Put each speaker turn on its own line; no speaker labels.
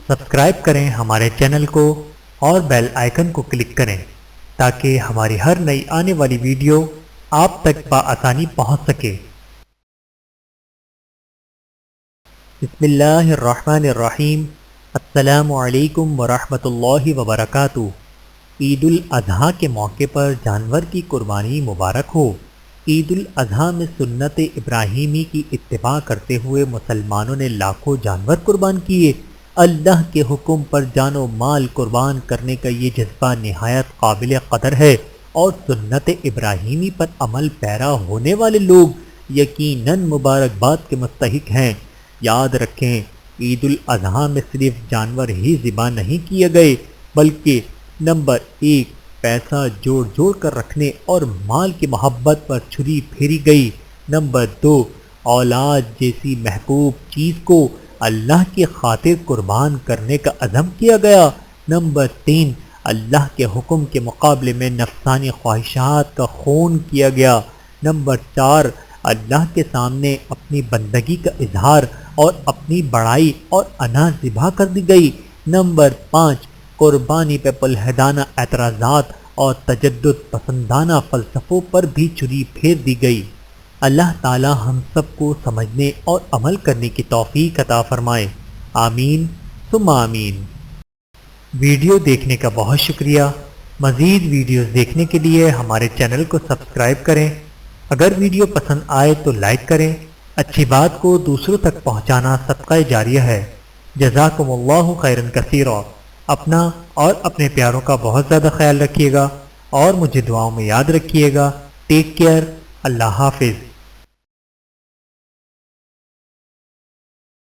Subscribe کریں ہمارے channel کو اور بیل آئیکن کو کلک کریں تاکہ ہماری ہر نئی آنے والی ویڈیو آپ تک بآسانی پہنچ سکے۔ بسم اللہ الرحمن الرحیم۔ السلام علیکم ورحمۃ اللہ وبرکاتہ۔ عید الاضحیٰ کے موقع پر جانور کی قربانی مبارک ہو۔ عید الاضحیٰ میں سنت ابراہیمی کی اتباع کرتے ہوئے مسلمانوں نے لاکھوں جانور قربان کیے۔ اللہ کے حکم پر جان و مال قربان کرنے کا یہ جذبہ نہایت قابل قدر ہے اور سنت ابراہیمی پر عمل پیرا ہونے والے لوگ یقیناً مبارکباد کے مستحق ہیں۔ یاد رکھیں، عید الاضحیٰ میں صرف جانور ہی ذبح نہیں کیے گئے بلکہ نمبر 1 پیسہ جوڑ کر رکھنے اور مال کی محبت پر چھری پھیری گئی۔ نمبر 2 اولاد جیسی محبوب چیز کو اللہ کی خاطر قربان کرنے کا عزم کیا گیا۔ نمبر 3 اللہ کے حکم کے مقابلے میں نفسانی خواہشات کا خون کیا گیا۔ نمبر 4 اللہ کے سامنے اپنی بندگی کا اظہار اور اپنی بڑائی اور انا ذبح کر دی گئی۔ نمبر 5 قربانی پہ پلہدانہ اعتراضات اور تجدد پسندانہ فلسفوں پر بھی چھری پھیر دی گئی۔ اللہ تعالی ہم سب کو سمجھنے اور عمل کرنے کی توفیق عطا فرمائے، آمین ثم آمین۔ ویڈیو دیکھنے کا بہت شکریہ۔ مزید ویڈیوز دیکھنے کے لیے ہمارے چینل کو سبسکرائب کریں۔ اگر ویڈیو پسند آئے تو لائک کریں۔ اچھی بات کو دوسروں تک پہنچانا صدقہ جاریہ ہے۔ جزاکم اللہ خیرا کثیرا۔ اپنا اور اپنے پیاروں کا بہت زیادہ خیال رکھیے گا اور مجھے دعاؤں میں یاد رکھیے گا۔ Take care. اللہ حافظ۔